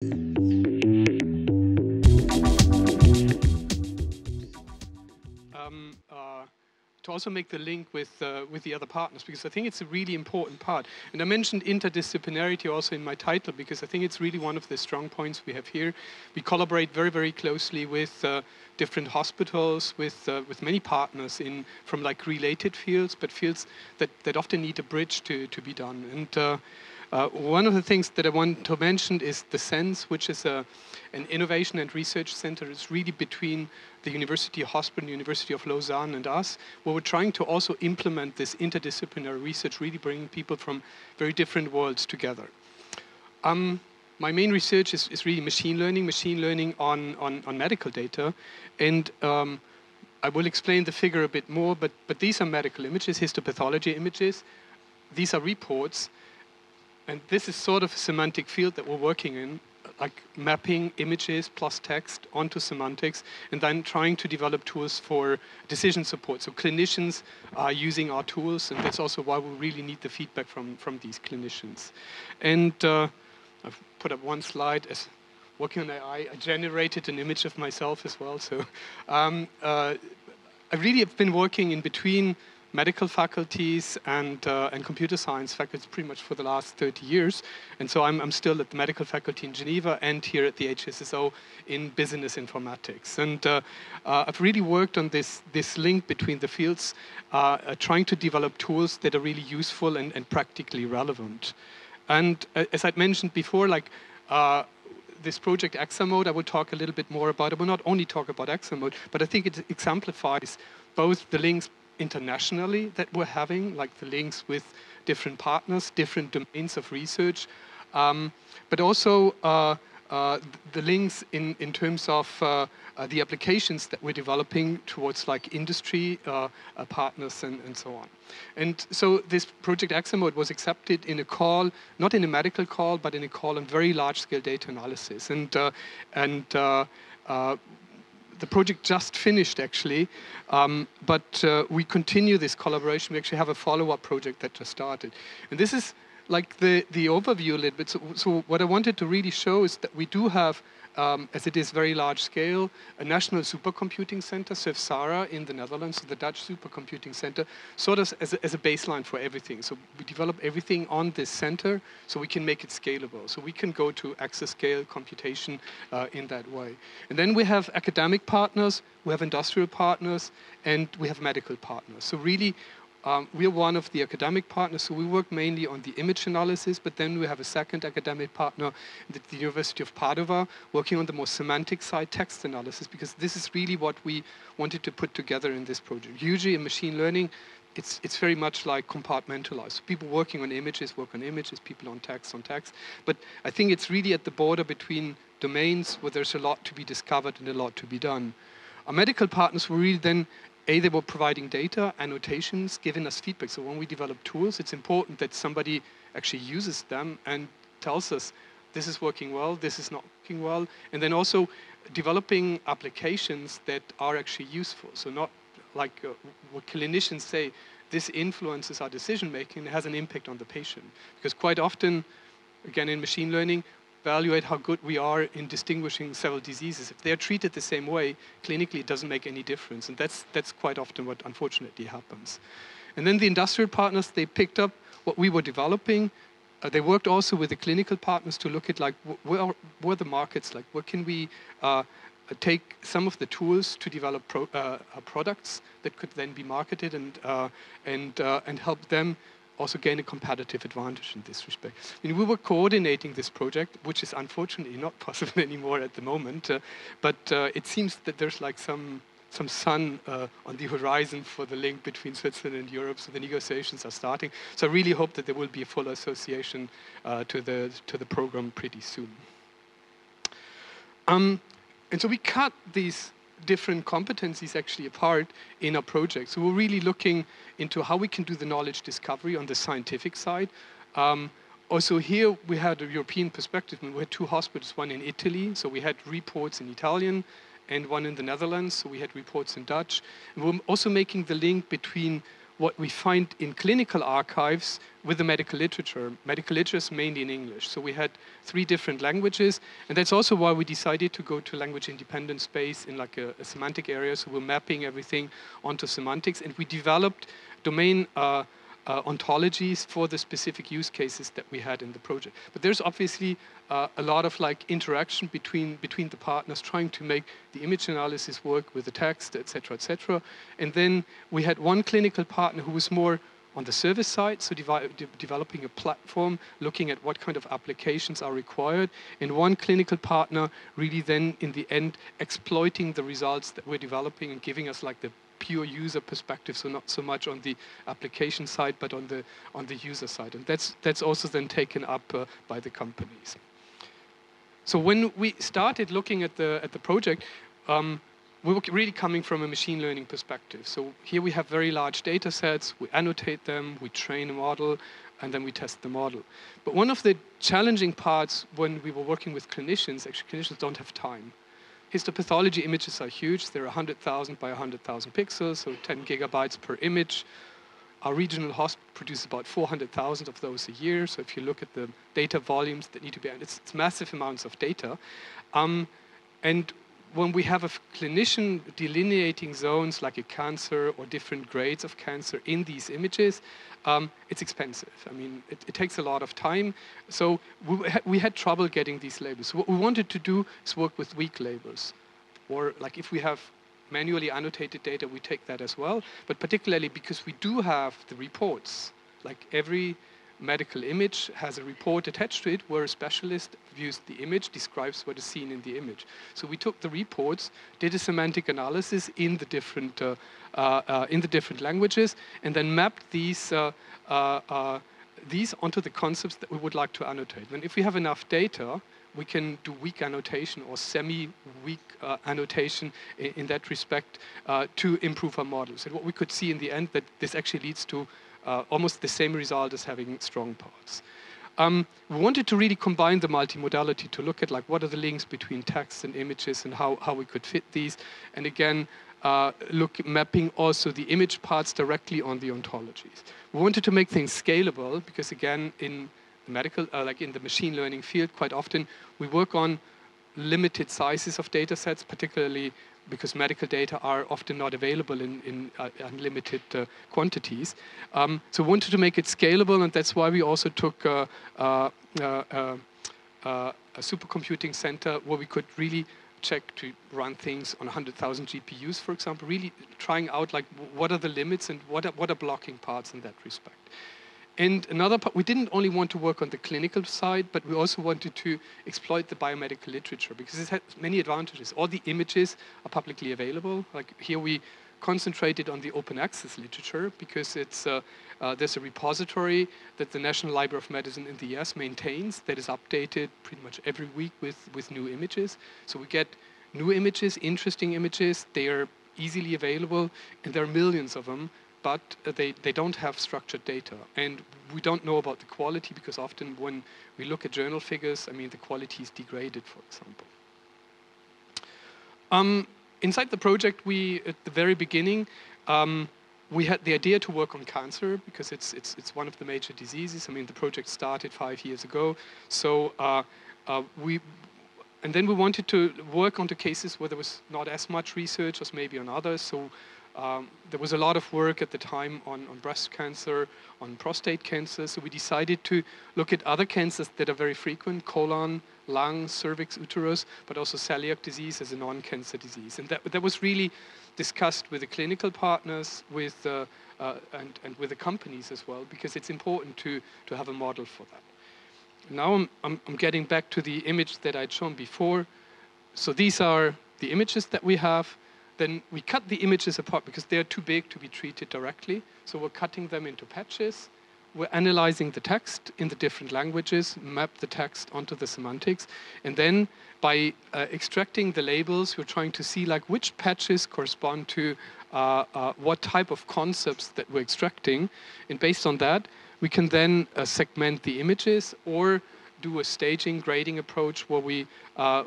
To also make the link with the other partners, because I think it's a really important part. And I mentioned interdisciplinarity also in my title, because I think it's really one of the strong points we have here. We collaborate very, very closely with different hospitals, with many partners from like related fields, but fields that often need a bridge to be done. And one of the things that I want to mention is the SENS, which is an innovation and research center. It's really between the University Hospital, University of Lausanne, and us, where we're trying to also implement this interdisciplinary research, really bringing people from very different worlds together. My main research is really machine learning on medical data, and I will explain the figure a bit more, but these are medical images, histopathology images. These are reports, and this is sort of a semantic field that we're working in, like mapping images plus text onto semantics, and then trying to develop tools for decision support. So clinicians are using our tools, and that's also why we really need the feedback from these clinicians. And I've put up one slide as working on AI. I generated an image of myself as well. So I really have been working in between medical faculties and computer science faculties pretty much for the last 30 years. And so I'm still at the medical faculty in Geneva and here at the HES-SO in business informatics. And I've really worked on this link between the fields, trying to develop tools that are really useful and practically relevant. And as I'd mentioned before, like this project ExaMode, I will talk a little bit more about. I will not only talk about ExaMode, but I think it exemplifies both the links internationally that we're having, like the links with different partners, different domains of research, but also the links in terms of the applications that we're developing towards like industry partners and so on. And so this project ExaMode was accepted in a call, not in a medical call, but in a call on very large-scale data analysis. And the project just finished, actually, but we continue this collaboration. We actually have a follow-up project that just started. And this is like the overview a little bit. So what I wanted to really show is that we do have, as it is very large scale, a national supercomputing center, SARA in the Netherlands, so the Dutch supercomputing center, sort of as a baseline for everything. So we develop everything on this center so we can make it scalable. So we can go to exascale computation in that way. And then we have academic partners, we have industrial partners, and we have medical partners. So really, we are one of the academic partners, so we work mainly on the image analysis, but then we have a second academic partner at the University of Padova, working on the more semantic side, text analysis, because this is really what we wanted to put together in this project. Usually in machine learning, it's very much like compartmentalized. So people working on images work on images, people on text, but I think it's really at the border between domains where there's a lot to be discovered and a lot to be done. Our medical partners were really then they were providing data, annotations, giving us feedback. So when we develop tools, it's important that somebody actually uses them and tells us, this is working well, this is not working well. And then also developing applications that are actually useful. So not like what clinicians say, this influences our decision-making, it has an impact on the patient. Because quite often, again, in machine learning, evaluate how good we are in distinguishing several diseases. If they're treated the same way, clinically it doesn't make any difference. And that's quite often what unfortunately happens. And then the industrial partners, they picked up what we were developing. They worked also with the clinical partners to look at like where are the markets, like where can we take some of the tools to develop products that could then be marketed and help them also gain a competitive advantage in this respect. I mean, we were coordinating this project, which is unfortunately not possible anymore at the moment, but it seems that there's like some sun on the horizon for the link between Switzerland and Europe, so the negotiations are starting. So I really hope that there will be a full association to the program pretty soon. And so we cut these different competencies actually apart in our project. So we're really looking into how we can do the knowledge discovery on the scientific side. Also here we had a European perspective. We had two hospitals, one in Italy, so we had reports in Italian, and one in the Netherlands, so we had reports in Dutch. And we're also making the link between what we find in clinical archives with the medical literature. Medical literature is mainly in English. So we had 3 different languages, and that's also why we decided to go to language-independent space in like a semantic area. So we're mapping everything onto semantics, and we developed domain ontologies for the specific use cases that we had in the project. But there's obviously a lot of like interaction between the partners trying to make the image analysis work with the text, etc., etc. And then we had one clinical partner who was more on the service side, so developing a platform, looking at what kind of applications are required, and one clinical partner really then in the end exploiting the results that we're developing and giving us like the pure user perspective, so not so much on the application side, but on the user side, and that's also then taken up by the companies. So when we started looking at the project, we were really coming from a machine learning perspective. So here we have very large data sets, we annotate them, we train a model, and then we test the model. But one of the challenging parts when we were working with clinicians, actually clinicians don't have time. Histopathology images are huge. They're 100,000 by 100,000 pixels, so 10 gigabytes per image. Our regional hospital produces about 400,000 of those a year. So if you look at the data volumes that need to be, it's massive amounts of data. And when we have a clinician delineating zones like a cancer or different grades of cancer in these images, it's expensive. I mean, it takes a lot of time. So we had trouble getting these labels. So what we wanted to do is work with weak labels. Or like if we have manually annotated data, we take that as well. But particularly because we do have the reports, like every medical image has a report attached to it where a specialist views the image, describes what is seen in the image. So we took the reports, did a semantic analysis in the different languages, and then mapped these onto the concepts that we would like to annotate. And if we have enough data, we can do weak annotation or semi-weak annotation in that respect to improve our models. And what we could see in the end that this actually leads to almost the same result as having strong parts. We wanted to really combine the multimodality to look at like what are the links between text and images and how we could fit these. And again, mapping also the image parts directly on the ontologies. We wanted to make things scalable because again, in the medical, like in the machine learning field, quite often we work on limited sizes of data sets, particularly because medical data are often not available in unlimited quantities. So we wanted to make it scalable, and that's why we also took a supercomputing center where we could really check to run things on 100,000 GPUs, for example, really trying out like what are the limits and what are blocking parts in that respect. And another part, we didn't only want to work on the clinical side, but we also wanted to exploit the biomedical literature because it has many advantages. All the images are publicly available. Like here we concentrated on the open access literature because it's there's a repository that the National Library of Medicine in the US maintains that is updated pretty much every week with new images. So we get new images, interesting images. They are easily available, and there are millions of them. But they don't have structured data. And we don't know about the quality because often when we look at journal figures, I mean, the quality is degraded, for example. Inside the project, at the very beginning, we had the idea to work on cancer because it's one of the major diseases. I mean, the project started 5 years ago. So and then we wanted to work onto cases where there was not as much research as maybe on others. So there was a lot of work at the time on breast cancer, on prostate cancer. So we decided to look at other cancers that are very frequent, colon, lung, cervix, uterus, but also celiac disease as a non-cancer disease. And that was really discussed with the clinical partners, and with the companies as well, because it's important to have a model for that. Now I'm getting back to the image that I'd shown before. So these are the images that we have. Then we cut the images apart because they're too big to be treated directly. So we're cutting them into patches. We're analyzing the text in the different languages, map the text onto the semantics. And then by extracting the labels, we're trying to see like which patches correspond to what type of concepts that we're extracting. And based on that, we can then segment the images or do a staging, grading approach where we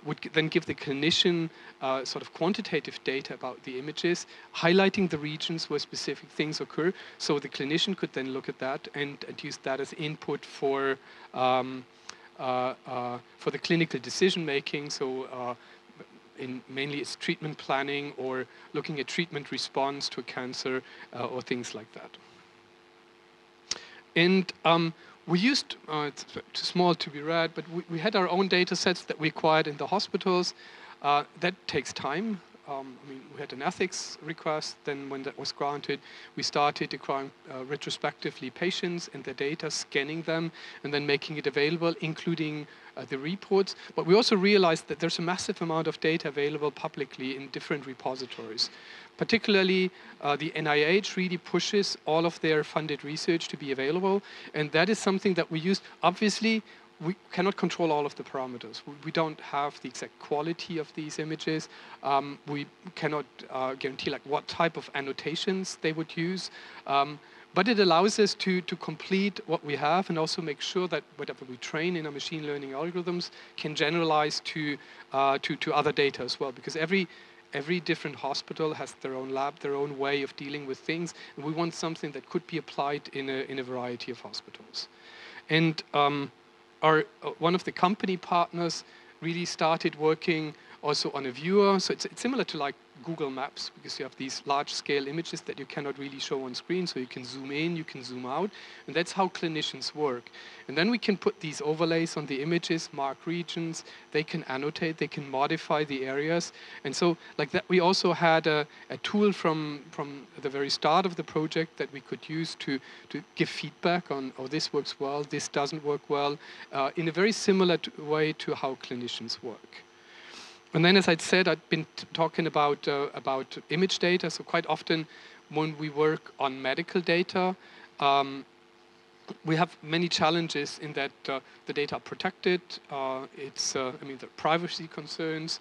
would then give the clinician sort of quantitative data about the images, highlighting the regions where specific things occur, so the clinician could then look at that and use that as input for the clinical decision making. So mainly it's treatment planning or looking at treatment response to a cancer or things like that. And we used, it's too small to be read, but we had our own data sets that we acquired in the hospitals. That takes time. I mean, we had an ethics request. Then when that was granted, we started acquiring retrospectively patients and their data, scanning them, and then making it available, including the reports. But we also realized that there's a massive amount of data available publicly in different repositories. Particularly, the NIH really pushes all of their funded research to be available, and that is something that we use. Obviously, we cannot control all of the parameters. We don't have the exact quality of these images. We cannot guarantee like what type of annotations they would use. But it allows us to complete what we have and also make sure that whatever we train in our machine learning algorithms can generalize to other data as well. Because every different hospital has their own lab, their own way of dealing with things. And we want something that could be applied in a variety of hospitals. And one of the company partners really started working also on a viewer. So it's similar to like Google Maps, because you have these large-scale images that you cannot really show on screen. So you can zoom in, you can zoom out, and that's how clinicians work. And then we can put these overlays on the images, mark regions. They can annotate, they can modify the areas. And so like that, we also had a tool from the very start of the project that we could use to give feedback on, oh, this works well, this doesn't work well, in a very similar way to how clinicians work. And then, as I said, I've been talking about image data. So quite often, when we work on medical data, we have many challenges in that the data are protected. I mean, the privacy concerns.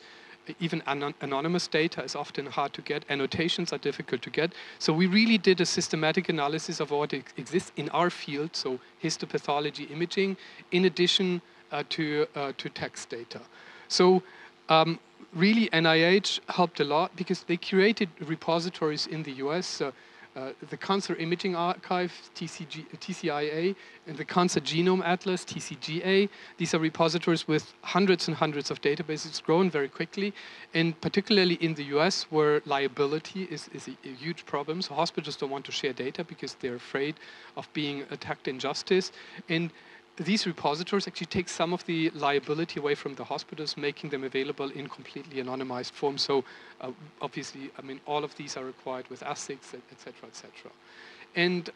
Even anonymous data is often hard to get. Annotations are difficult to get. So we really did a systematic analysis of what exists in our field, so histopathology imaging, in addition to text data. So really, NIH helped a lot because they curated repositories in the US, the Cancer Imaging Archive, TCIA, and the Cancer Genome Atlas, TCGA. These are repositories with hundreds and hundreds of databases. It's grown very quickly, and particularly in the US, where liability is a huge problem. So hospitals don't want to share data because they're afraid of being attacked in justice. And these repositories actually take some of the liability away from the hospitals, making them available in completely anonymized form. So obviously, I mean, all of these are required with ASICs, et cetera, et cetera. And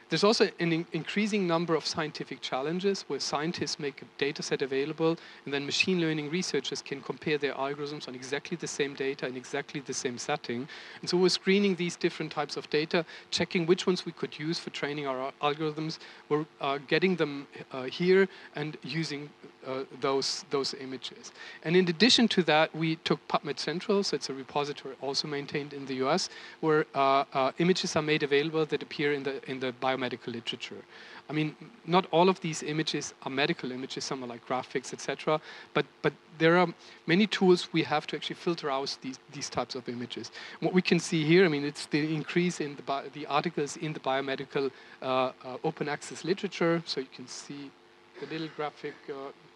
there's also an increasing number of scientific challenges where scientists make a data set available, and then machine learning researchers can compare their algorithms on exactly the same data in exactly the same setting. And so we're screening these different types of data, checking which ones we could use for training our algorithms. We're getting them here and using those images. And in addition to that, we took PubMed Central, so it's a repository also maintained in the US, where images are made available that appear in the biomedical literature. I mean, not all of these images are medical images, some are like graphics, etc. But there are many tools we have to actually filter out these types of images. What we can see here, I mean, it's the increase in the articles in the biomedical open access literature. So you can see the little graphic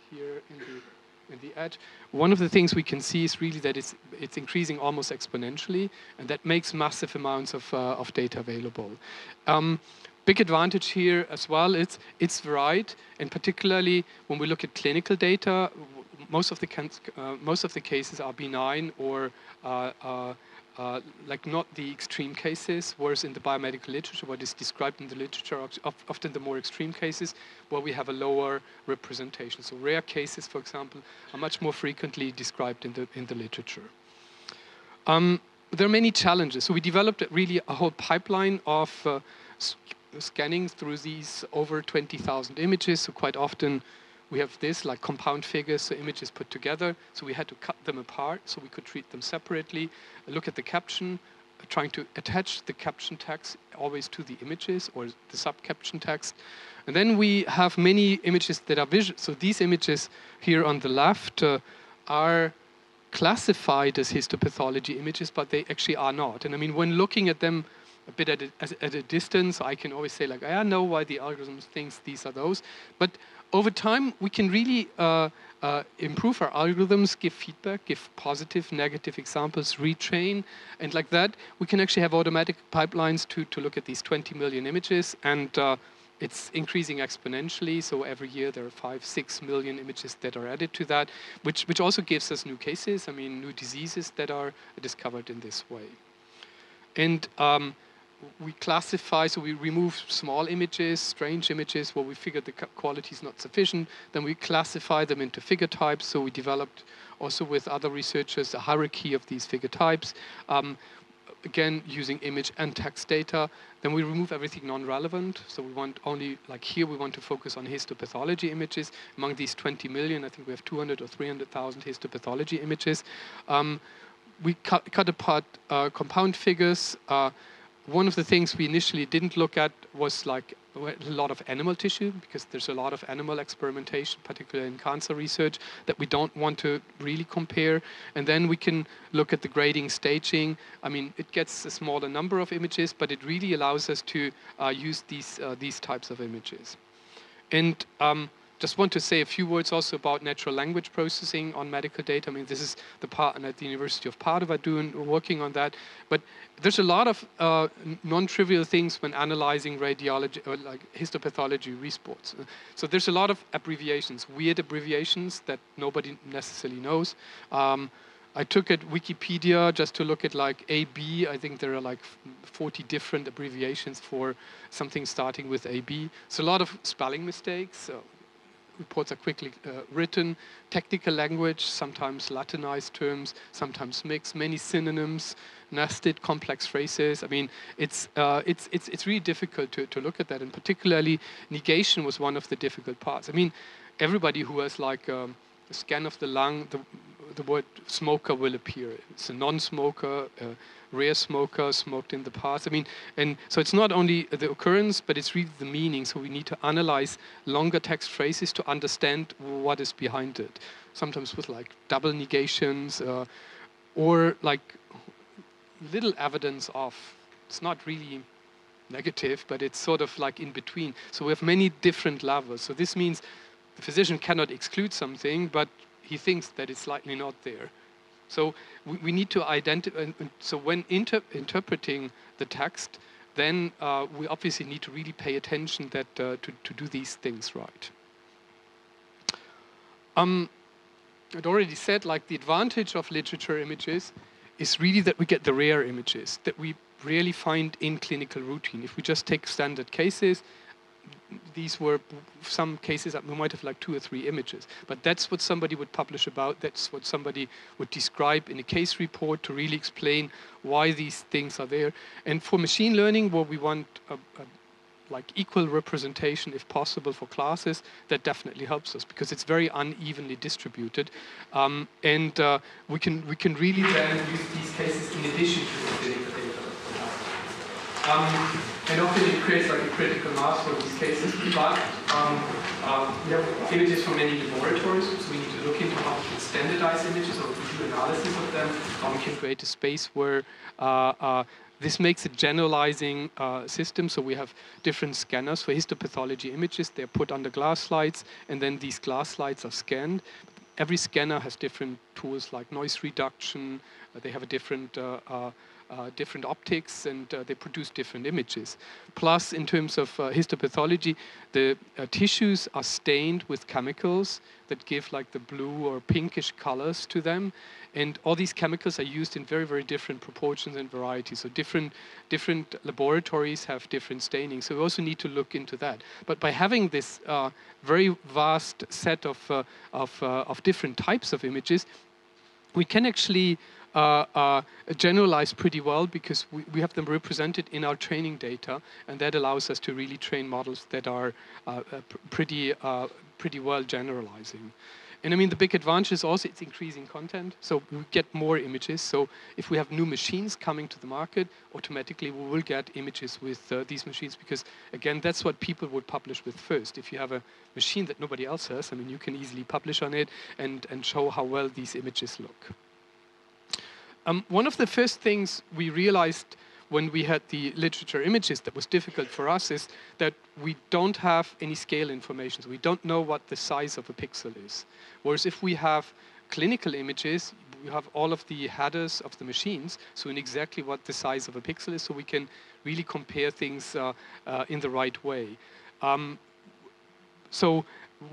here in the edge. One of the things we can see is really that it's increasing almost exponentially, and that makes massive amounts of data available. Big advantage here as well, it's varied, and particularly when we look at clinical data, most of the cases are benign or like not the extreme cases, whereas in the biomedical literature, what is described in the literature are often the more extreme cases where we have a lower representation. So rare cases, for example, are much more frequently described in the literature. There are many challenges. So we developed really a whole pipeline of scanning through these over 20,000 images. So quite often we have this like compound figures, so images put together. So we had to cut them apart so we could treat them separately, look at the caption, trying to attach the caption text always to the images or the sub-caption text. And then we have many images that are visual. So these images here on the left are classified as histopathology images, but they actually are not. And I mean, when looking at them a bit at a distance, I can always say, like, I know why the algorithm thinks these are those. But over time, we can really improve our algorithms, give feedback, give positive, negative examples, retrain, and like that, we can actually have automatic pipelines to look at these 20 million images, and it's increasing exponentially. So every year there are 5, 6 million images that are added to that, which also gives us new cases. I mean, new diseases that are discovered in this way. And we classify, so we remove small images, strange images, where we figure the quality is not sufficient. Then we classify them into figure types. So we developed also with other researchers a hierarchy of these figure types, again, using image and text data. Then we remove everything non-relevant. So we want only, like here, we want to focus on histopathology images. Among these 20 million, I think we have 200 or 300,000 histopathology images. We cut apart compound figures. One of the things we initially didn't look at was like a lot of animal tissue, because there's a lot of animal experimentation, particularly in cancer research, that we don't want to really compare. And then we can look at the grading, staging. I mean, it gets a smaller number of images, but it really allows us to use these types of images. And just want to say a few words also about natural language processing on medical data. I mean, this is the partner at the University of Padua working on that. But there's a lot of non-trivial things when analyzing radiology, or like histopathology reports. So there's a lot of abbreviations, weird abbreviations that nobody necessarily knows. I took at Wikipedia just to look at like AB. I think there are like 40 different abbreviations for something starting with AB. So a lot of spelling mistakes. Reports are quickly written, technical language, sometimes Latinized terms, sometimes mixed, many synonyms, nested, complex phrases. I mean, it's really difficult to look at that, and particularly negation was one of the difficult parts. I mean, everybody who has like a scan of the lung, the word smoker will appear. It's a non-smoker, rare smoker, smoked in the past. I mean, and so it's not only the occurrence, but it's really the meaning. So we need to analyze longer text phrases to understand what is behind it. Sometimes with like double negations or like little evidence of, it's not really negative, but it's sort of like in between. So we have many different levels. So this means the physician cannot exclude something, but he thinks that it's likely not there. So we need to identify. So when interpreting the text, then we obviously need to really pay attention that to do these things right. I'd already said, like, the advantage of literature images is really that we get the rare images that we rarely find in clinical routine. If we just take standard cases, these were some cases that we might have like 2 or 3 images, but that's what somebody would publish about. That's what somebody would describe in a case report to really explain why these things are there. And for machine learning, where we want like equal representation, if possible, for classes, that definitely helps us because it's very unevenly distributed, and we can really then use these cases in addition to the clinical data. And often it creates like a critical mass for these cases, but we have images from many laboratories, so we need to look into how we can standardize images or do analysis of them, how we can create a space where this makes a generalizing system. So we have different scanners for histopathology images. They're put under glass slides, and then these glass slides are scanned. Every scanner has different tools like noise reduction. They have a different optics, and they produce different images. Plus, in terms of histopathology, the tissues are stained with chemicals that give like the blue or pinkish colors to them. And all these chemicals are used in very, very different proportions and varieties. So different laboratories have different staining. So we also need to look into that. But by having this very vast set of different types of images, we can actually generalize pretty well because we have them represented in our training data, and that allows us to really train models that are pretty well generalizing. And I mean, the big advantage is also it's increasing content, so we get more images. So if we have new machines coming to the market, automatically we will get images with these machines, because again, that's what people would publish with first. If you have a machine that nobody else has, I mean, you can easily publish on it and show how well these images look. One of the first things we realized when we had the literature images that was difficult for us is that we don't have any scale information. So we don't know what the size of a pixel is. Whereas if we have clinical images, we have all of the headers of the machines, so we know exactly what the size of a pixel is, so we can really compare things in the right way. So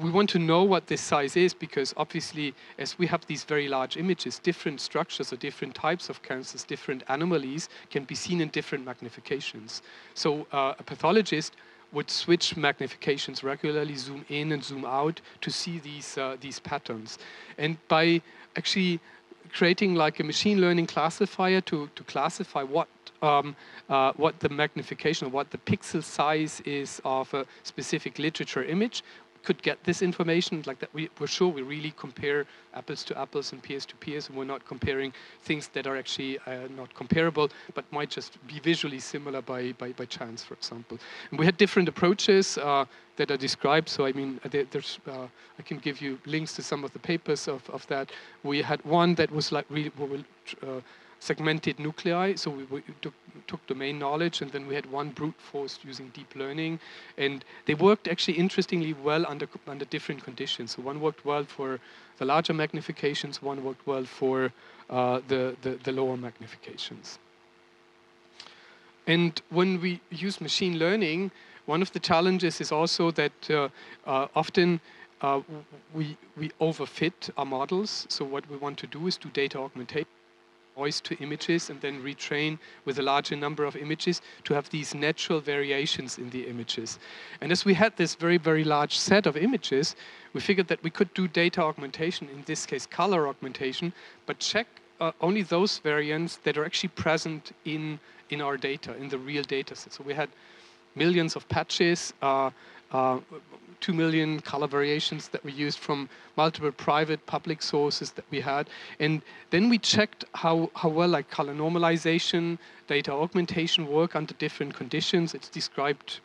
we want to know what this size is, because obviously, as we have these very large images, different structures or different types of cancers, different anomalies can be seen in different magnifications. So a pathologist would switch magnifications regularly, zoom in and zoom out to see these patterns. And by actually creating like a machine learning classifier to classify what the magnification or what the pixel size is of a specific literature image, could get this information like that. We're sure we really compare apples to apples and peers to peers, and we're not comparing things that are actually not comparable, but might just be visually similar by chance, for example. And we had different approaches that are described. So I mean, I can give you links to some of the papers of that. We had one that was like really segmented nuclei, so we took domain knowledge, and then we had one brute force using deep learning, and they worked actually interestingly well under different conditions. So one worked well for the larger magnifications, one worked well for the lower magnifications. And when we use machine learning, one of the challenges is also that often we overfit our models. So what we want to do is do data augmentation, noise to images, and then retrain with a larger number of images to have these natural variations in the images. And as we had this very, very large set of images, we figured that we could do data augmentation, in this case color augmentation, but check only those variants that are actually present in our data, in the real data set. So we had millions of patches, 2 million color variations that we used from multiple private, public sources that we had. And then we checked how well like color normalization, data augmentation work under different conditions. It's described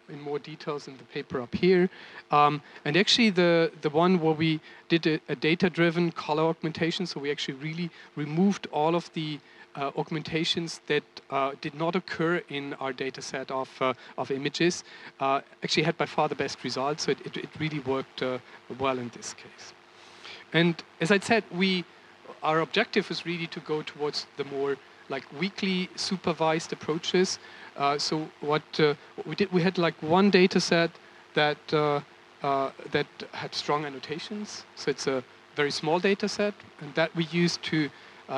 in more details in the paper up here. And actually the one where we did a data-driven color augmentation, so we actually really removed all of the augmentations that did not occur in our data set of images, actually had by far the best results. So it really worked well in this case. And as I said, our objective was really to go towards the more like weakly supervised approaches. So what we did, we had like one data set that had strong annotations. So it's a very small data set, and that we used to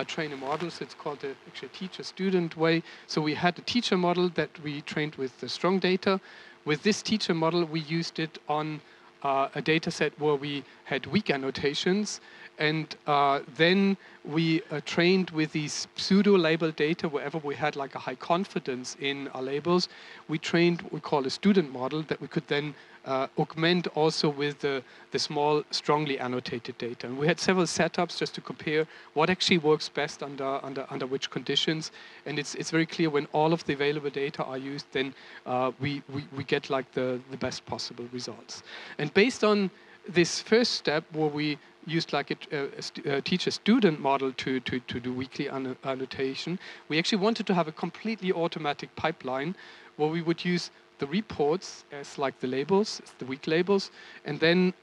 train a model. So it's called actually a teacher-student way. So we had a teacher model that we trained with the strong data. With this teacher model, we used it on a data set where we had weak annotations. And then we trained with these pseudo-labeled data wherever we had like a high confidence in our labels. We trained what we call a student model that we could then augment also with the small, strongly annotated data. And we had several setups just to compare what actually works best under which conditions. And it's very clear when all of the available data are used, then we get like the best possible results. And based on this first step where we used like a teacher-student model to do weekly annotation, we actually wanted to have a completely automatic pipeline where we would use the reports as like the labels, the weak labels, and then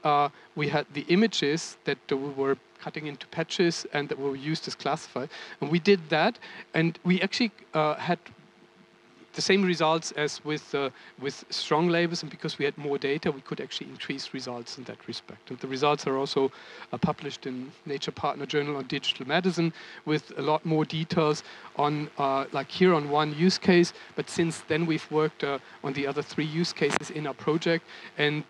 we had the images that we were cutting into patches and that were used as classified. And we did that, and we actually had the same results as with strong labels, and because we had more data, we could actually increase results in that respect. And the results are also published in Nature Partner Journal on Digital Medicine with a lot more details on, like here on one use case, but since then we've worked on the other 3 use cases in our project, and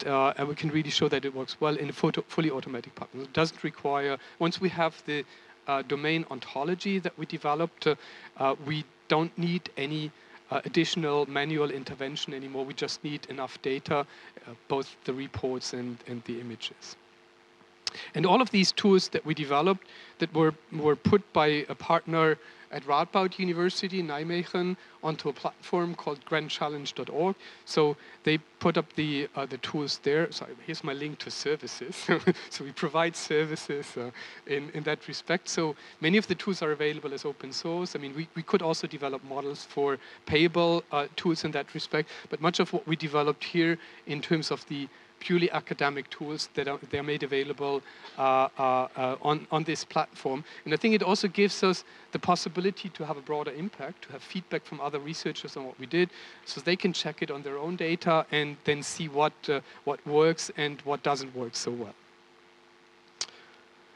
we can really show that it works well in a fully automatic pipeline. It doesn't require, once we have the domain ontology that we developed, we don't need any additional manual intervention anymore. We just need enough data, both the reports and the images. And all of these tools that we developed that were put by a partner at Radboud University in Nijmegen onto a platform called grandchallenge.org. So they put up the tools there. So here's my link to services. So we provide services in that respect. So many of the tools are available as open source. I mean, we could also develop models for payable tools in that respect. But much of what we developed here in terms of the purely academic tools that they're made available on this platform. And I think it also gives us the possibility to have a broader impact, to have feedback from other researchers on what we did, so they can check it on their own data and then see what works and what doesn't work so well.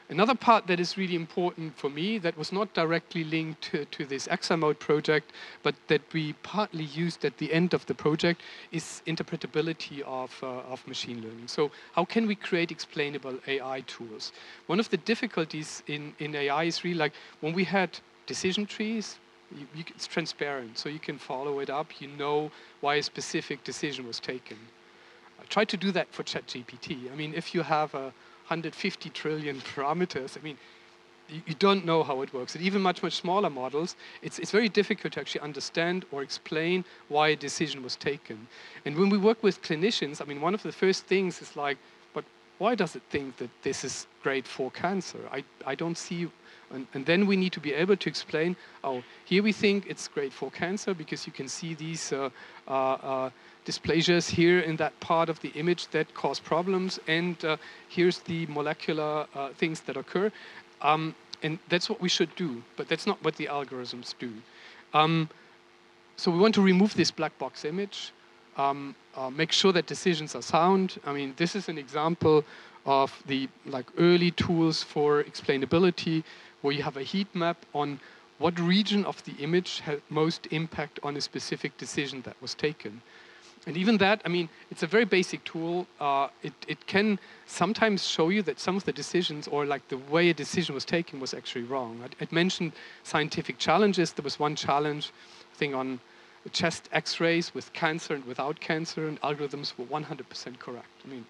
Another part that is really important for me that was not directly linked to this XMode project, but that we partly used at the end of the project is interpretability of machine learning. So how can we create explainable AI tools? One of the difficulties in AI is really like when we had decision trees, it's transparent, so you can follow it up, you know why a specific decision was taken. I tried to do that for ChatGPT. I mean, if you have 150 trillion parameters, I mean, you don't know how it works. And even much smaller models, it's very difficult to actually understand or explain why a decision was taken. And when we work with clinicians, I mean, one of the first things is like, but why does it think that this is great for cancer? I don't see, and then we need to be able to explain, oh, here we think it's great for cancer because you can see these dysplasias here in that part of the image that cause problems, and here's the molecular things that occur. And that's what we should do, but that's not what the algorithms do. So we want to remove this black box image, make sure that decisions are sound. I mean, this is an example of the early tools for explainability, where you have a heat map on what region of the image had most impact on a specific decision that was taken. And even that, I mean, it's a very basic tool. It can sometimes show you that some of the decisions or like the way a decision was taken was actually wrong. I'd mentioned scientific challenges. There was one challenge, I think, on chest x-rays with cancer and without cancer, and algorithms were 100% correct. I mean,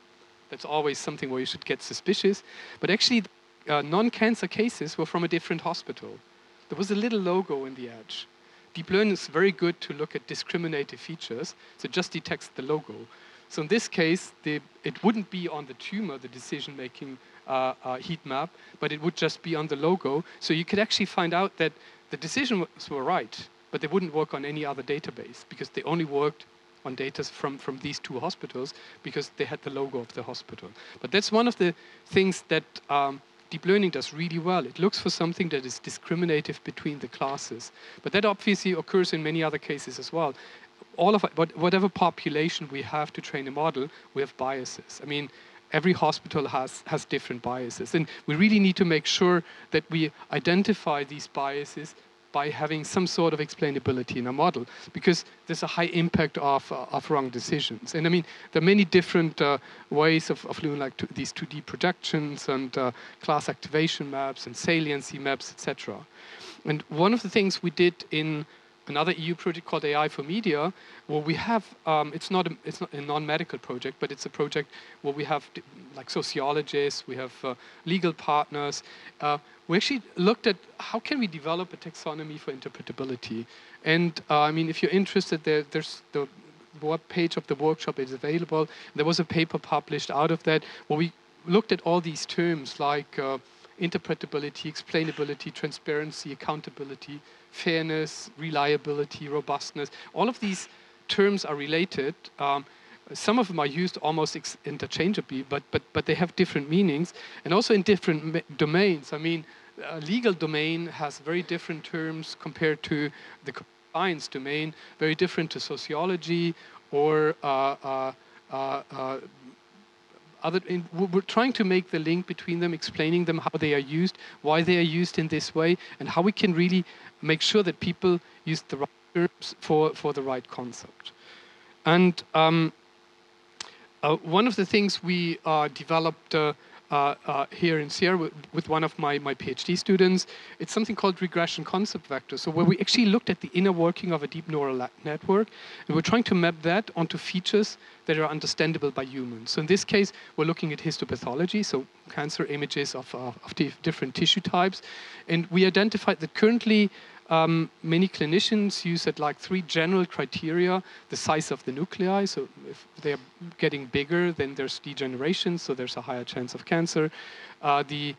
that's always something where you should get suspicious. But actually, non-cancer cases were from a different hospital. There was a little logo in the edge. Deep learning is very good to look at discriminative features, so it just detects the logo. So in this case, it wouldn't be on the tumor, the decision-making heat map, but it would just be on the logo. So you could actually find out that the decisions were right, but they wouldn't work on any other database because they only worked on data from these two hospitals because they had the logo of the hospital. But that's one of the things that deep learning does really well. It looks for something that is discriminative between the classes. But that obviously occurs in many other cases as well. All of whatever population we have to train a model, we have biases. I mean, every hospital has different biases. And we really need to make sure that we identify these biases by having some sort of explainability in a model, because there's a high impact of wrong decisions. And I mean, there are many different ways of doing like these 2D projections and class activation maps and saliency maps, etc. And one of the things we did in another EU project called AI for Media, where we have, it's not a non-medical project, but it's a project where we have like sociologists, we have legal partners. We actually looked at how can we develop a taxonomy for interpretability. And I mean, if you're interested, there's the web page of the workshop is available. There was a paper published out of that where we looked at all these terms like interpretability, explainability, transparency, accountability, fairness, reliability, robustness. All of these terms are related. Some of them are used almost interchangeably, but they have different meanings, and also in different domains. I mean, a legal domain has very different terms compared to the science domain, very different to sociology or we're trying to make the link between them, explaining them how they are used, why they are used in this way, and how we can really make sure that people use the right terms for the right concept. And one of the things we developed here in Sierra with one of my PhD students. It's something called regression concept vector. So where we actually looked at the inner working of a deep neural network, and we're trying to map that onto features that are understandable by humans. So in this case, we're looking at histopathology, so cancer images of different tissue types. And we identified that currently many clinicians use it like 3 general criteria: the size of the nuclei, so if they're getting bigger, then there's degeneration, so there's a higher chance of cancer. The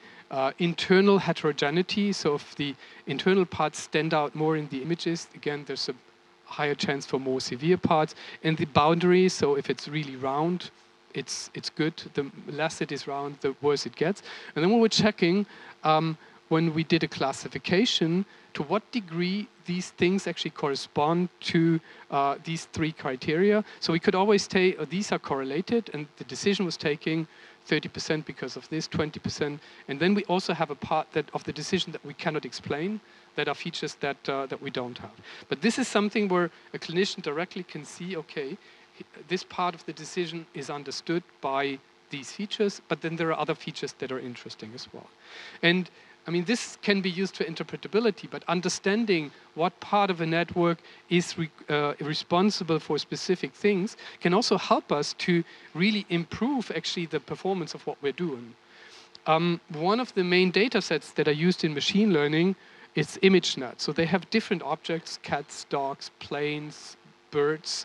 internal heterogeneity, so if the internal parts stand out more in the images, again, there's a higher chance for more severe parts. And the boundary, so if it's really round, it's good. The less it is round, the worse it gets. And then we were checking when we did a classification, to what degree these things actually correspond to these 3 criteria. So we could always say, oh, these are correlated, and the decision was taking 30% because of this, 20%. And then we also have a part of the decision that we cannot explain, that are features that we don't have. But this is something where a clinician directly can see, okay, this part of the decision is understood by these features, but then there are other features that are interesting as well. And I mean, this can be used for interpretability, but understanding what part of a network is responsible for specific things can also help us to really improve actually the performance of what we're doing. One of the main data sets that are used in machine learning is ImageNet. So they have different objects: cats, dogs, planes, birds,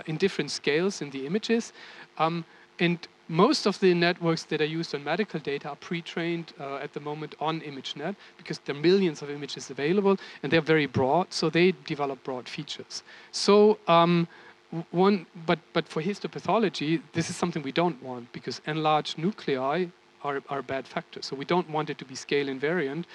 in different scales in the images. And most of the networks that are used on medical data are pre-trained at the moment on ImageNet, because there are millions of images available and they're very broad, so they develop broad features. So but for histopathology, this is something we don't want, because enlarged nuclei are a bad factor. So we don't want it to be scale invariant.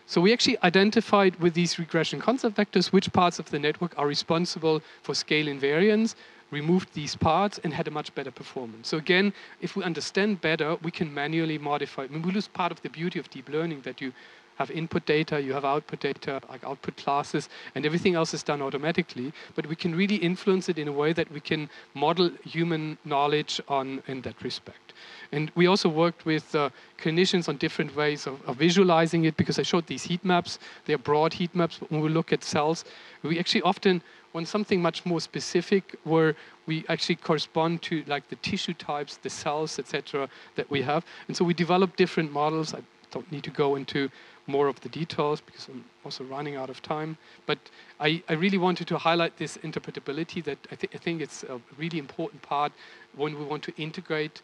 So we actually identified with these regression concept vectors which parts of the network are responsible for scale invariance, removed these parts, and had a much better performance. So again, if we understand better, we can manually modify. I mean, we lose part of the beauty of deep learning, that you have input data, you have output data, like output classes, and everything else is done automatically. But we can really influence it in a way that we can model human knowledge in that respect. And we also worked with clinicians on different ways of visualizing it, because I showed these heat maps. They are broad heat maps, but when we look at cells, we actually often want something much more specific, where we actually correspond to like the tissue types, the cells, etc., that we have. And so we developed different models. I don't need to go into more of the details because I'm also running out of time. But I really wanted to highlight this interpretability, that I think it's a really important part when we want to integrate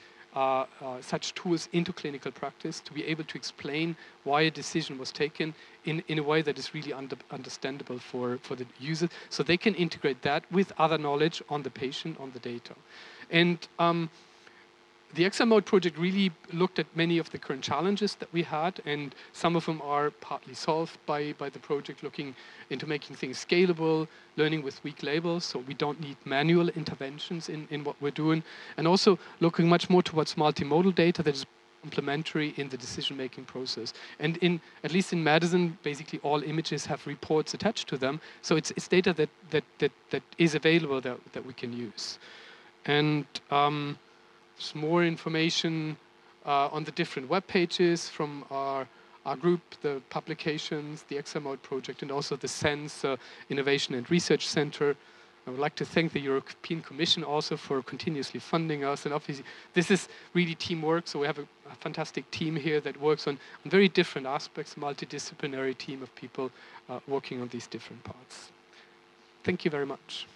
such tools into clinical practice, to be able to explain why a decision was taken in a way that is really understandable for the user, so they can integrate that with other knowledge on the patient, on the data. And the XR-Mode project really looked at many of the current challenges that we had, and some of them are partly solved by the project, looking into making things scalable, learning with weak labels, so we don't need manual interventions in what we're doing, and also looking much more towards multimodal data that is complementary in the decision-making process. And at least in medicine, basically all images have reports attached to them, so it's data that is available that we can use. And there's more information on the different web pages from our group, the publications, the XR-Mode project, and also the SENS Innovation and Research Center. I would like to thank the European Commission also for continuously funding us. And obviously, this is really teamwork. So we have a fantastic team here that works on very different aspects, multidisciplinary team of people working on these different parts. Thank you very much.